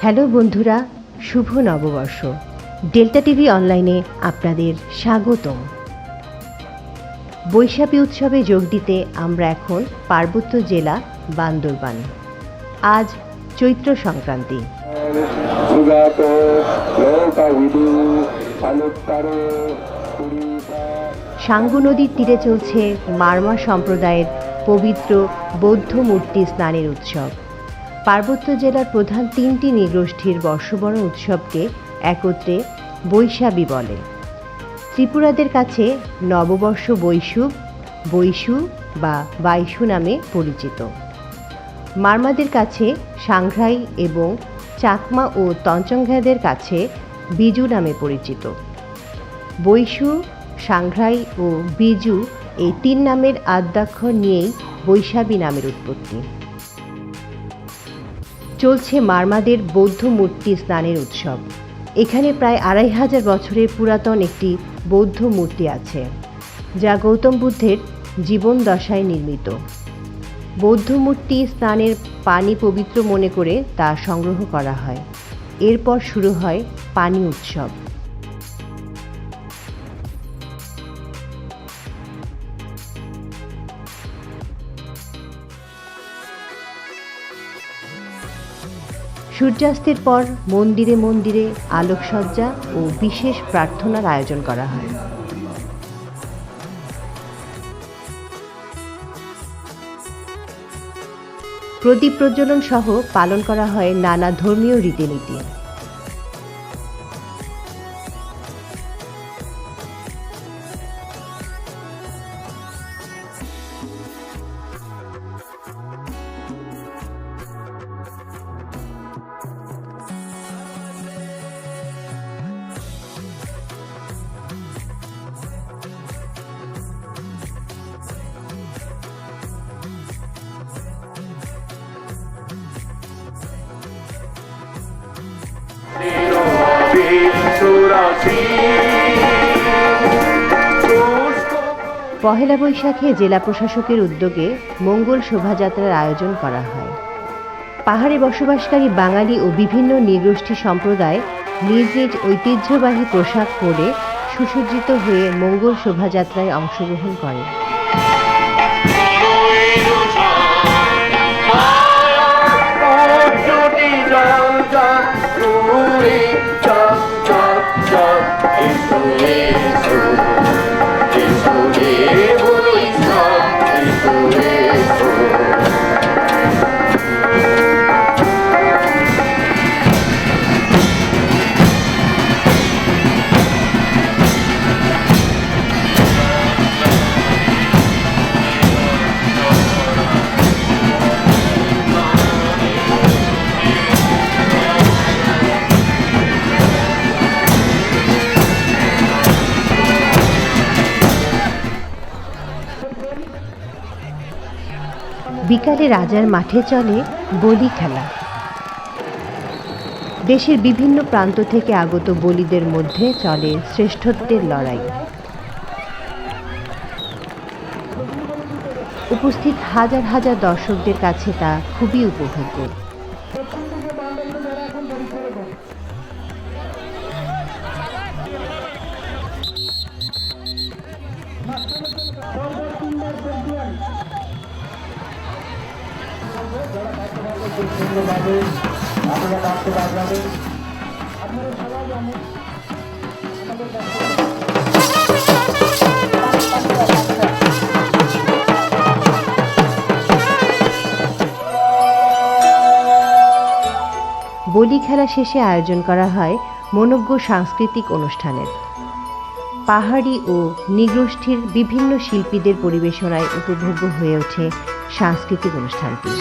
Hello বন্ধুরা, শুভ নববর্ষ। Delta TV অনলাইনে আপনাদের স্বাগতম। বৈশাখী উৎসবে যোগ দিতে আমরা এখন পার্বত্য জেলা বান্দরবান। আজ চৈত্র সংক্রান্তি। সাঙ্গু নদীর তীরে চলছে মারমা সম্প্রদায়ের পবিত্র বৌদ্ধ মূর্তি স্নানের উৎসব। পার্বত্য জেলার প্রধান 3টি নৃগোষ্ঠীর বর্ষবরণ উৎসবকে একত্রে বৈশাখী বলে। ত্রিপুরাদের কাছে নববর্ষ বৈশু বা বাইশু নামে পরিচিত। মারমাদের কাছে সাংঘ্রাই এবং চাকমা ও তঞ্চঙ্গ্যাদের কাছে বিজু নামে পরিচিত। বৈশু, সাংঘ্রাই ও বিজু এই 3 নামের আদ্যাক্ষর নিয়েই বৈশাখী নামের উৎপত্তি। চলছে মারমাদের বৌদ্ধ মূর্তি স্নানের উৎসব। এখানে প্রায় 2500 বছরের পুরাতন একটি বৌদ্ধ মূর্তি আছে, যা গৌতম বুদ্ধের জীবন দশায় নির্মিত। বৌদ্ধ মূর্তি স্নানের পানি পবিত্র মনে করে তা সংগ্রহ করা হয়। এরপর শুরু হয় পানি উৎসব। সূর্যাস্তের পর মন্দিরে মন্দিরে আলোকসজ্জা ও বিশেষ প্রার্থনার আয়োজন করা হয়। প্রদীপ প্রজ্বলন সহ পালন করা হয় নানা ধর্মীয় রীতিনীতি। পহেলা বৈশাখে জেলা প্রশাসকের উদ্যোগে মঙ্গল শোভাযাত্রার আয়োজন করা হয়। পাহাড়ে বসবাসকারী বাঙালি ও বিভিন্ন নৃগোষ্ঠী সম্প্রদায় নিজ নিজ ঐতিহ্যবাহী পোশাক পরে সুসজ্জিত হয়ে মঙ্গল শোভাযাত্রায় অংশগ্রহণ করে। বিকালে রাজার মাঠে চলে বলি খেলা। দেশের বিভিন্ন প্রান্ত থেকে আগত বলিদের মধ্যে চলে শ্রেষ্ঠত্বের লড়াই। উপস্থিত হাজার হাজার দর্শকদের কাছে তা খুবই উপভোগ্য। বলি খেলা শেষে আয়োজন করা হয় মনোজ্ঞ সাংস্কৃতিক অনুষ্ঠানের। পাহাড়ি ও নৃগোষ্ঠীর বিভিন্ন শিল্পীদের পরিবেশনায় উপভোগ্য হয়ে ওঠে সাংস্কৃতিক অনুষ্ঠানটি।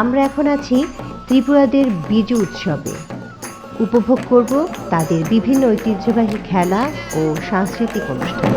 আমরা এখন আছি ত্রিপুরাদের বিজু উৎসবে। উপভোগ করব তাদের বিভিন্ন ঐতিহ্যবাহী খেলা ও সাংস্কৃতিক অনুষ্ঠান।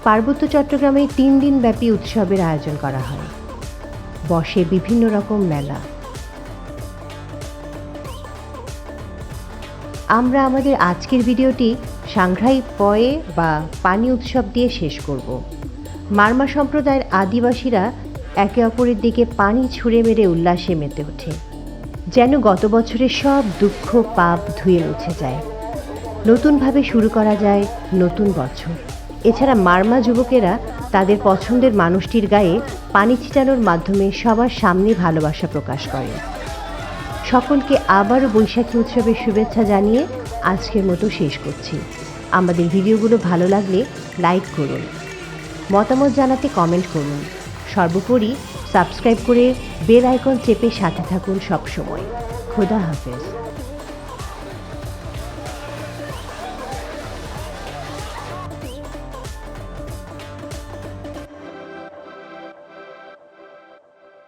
পার্বত্য চট্টগ্রামে 3 দিন ব্যাপী উৎসবের আয়োজন করা হয়। বসে বিভিন্ন রকম মেলা। আমরা আমাদের আজকের ভিডিওটি সাংঘাই পয়ে বা পানি উৎসব দিয়ে শেষ করব। মারমা সম্প্রদায়ের আদিবাসীরা একে অপরের দিকে পানি ছুঁড়ে মেরে উল্লাসে মেতে ওঠে, যেন গত বছরের সব দুঃখ পাপ ধুয়ে মুছে যায়, নতুনভাবে শুরু করা যায় নতুন বছর। এছাড়া মারমা যুবকেরা তাদের পছন্দের মানুষটির গায়ে পানি ছিটানোর মাধ্যমে সবার সামনে ভালোবাসা প্রকাশ করে। সকলকে আবারও বৈশাখী উৎসবের শুভেচ্ছা জানিয়ে আজকের মতো শেষ করছি। আমাদের ভিডিওগুলো ভালো লাগলে লাইক করুন, মতামত জানাতে কমেন্ট করুন, সর্বোপরি সাবস্ক্রাইব করে বেল আইকন চেপে সাথে থাকুন সব সময়। খোদা হাফেজ।